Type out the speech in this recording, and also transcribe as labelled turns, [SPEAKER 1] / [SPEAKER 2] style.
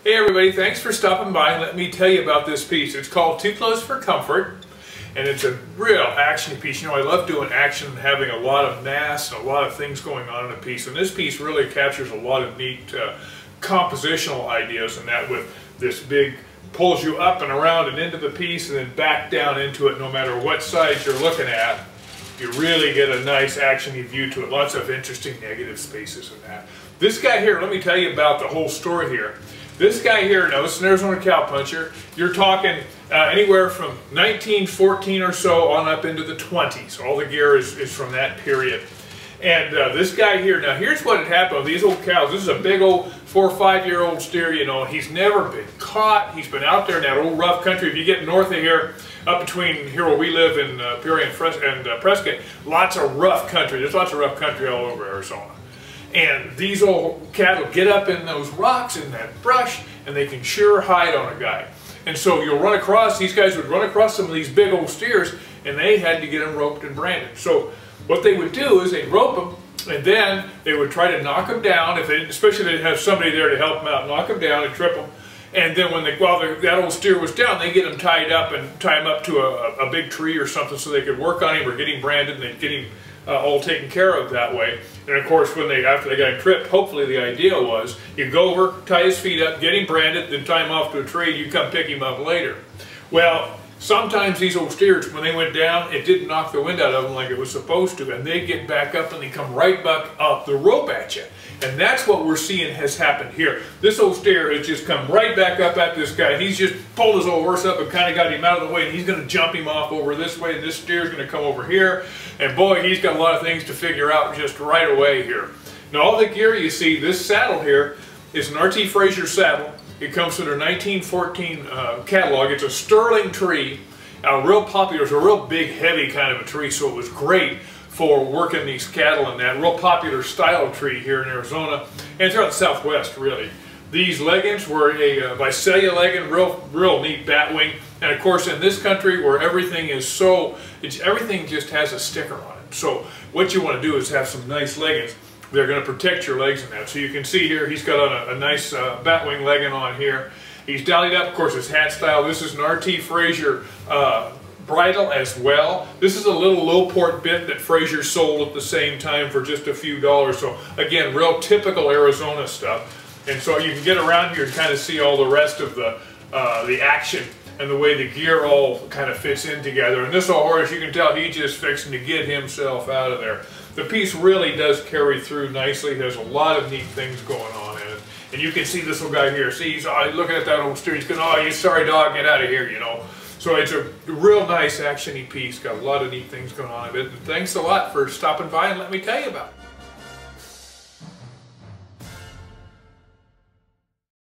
[SPEAKER 1] Hey everybody, thanks for stopping by and let me tell you about this piece. It's called Too Close for Comfort, and it's a real action piece. You know, I love doing action and having a lot of mass and a lot of things going on in a piece, and this piece really captures a lot of neat compositional ideas, and that with this big pulls you up and around and into the piece and then back down into it no matter what side you're looking at. You really get a nice actiony view to it. Lots of interesting negative spaces in that. This guy here, let me tell you about the whole story here. This guy here, now this is an Arizona cowpuncher. You're talking anywhere from 1914 or so on up into the 20s. All the gear is from that period. And this guy here, now here's what had happened with these old cows. This is a big old 4 or 5 year old steer, you know. He's never been caught. He's been out there in that old rough country. If you get north of here, up between here where we live in Peoria and Prescott, lots of rough country. There's lots of rough country all over Arizona. And these old cattle get up in those rocks, in that brush, and they can sure hide on a guy. And so you'll run across, these guys would run across some of these big old steers, and they had to get them roped and branded. So what they would do is they'd rope them, and then they would try to knock them down, if they, especially if they didn't have somebody there to help them out, knock them down and trip them. And then when while that old steer was down, they get him tied up and tie him up to a big tree or something so they could work on him or get him branded, and they'd get him all taken care of that way. And of course, when after they got him tripped, hopefully the idea was you go over, tie his feet up, get him branded, then tie him off to a tree, and you come pick him up later. Well, sometimes these old steers, when they went down, it didn't knock the wind out of them like it was supposed to, and they get back up and they come right back up the rope at you. And that's what we're seeing has happened here. This old steer has just come right back up at this guy. He's just pulled his old horse up and kind of got him out of the way, and he's going to jump him off over this way, and this steer's going to come over here. And boy, he's got a lot of things to figure out just right away here. Now all the gear you see, this saddle here is an R.T. Frazier saddle. It comes from their 1914 catalog. It's a sterling tree, real popular. It's a real big, heavy kind of a tree, so it was great for working these cattle and that. Real popular style of tree here in Arizona and throughout the Southwest, really. These leggings were a Visalia legging, real neat batwing. And of course, in this country where everything is everything just has a sticker on it. So what you want to do is have some nice leggings. They're going to protect your legs in that. So you can see here, he's got on a nice batwing legging on here. He's dallied up, of course, his hat style. This is an R.T. Frazier bridle as well. This is a little low port bit that Frazier sold at the same time for just a few dollars. So again, real typical Arizona stuff. And so you can get around here and kind of see all the rest of the action and the way the gear all kind of fits in together. And this old horse, you can tell he's just fixing to get himself out of there. The piece really does carry through nicely. There's a lot of neat things going on in it. And you can see this little guy here. See, he's looking at that old steer. He's going, oh, you sorry dog, get out of here, you know. So it's a real nice actiony piece. Got a lot of neat things going on in it. And thanks a lot for stopping by and let me tell you about it.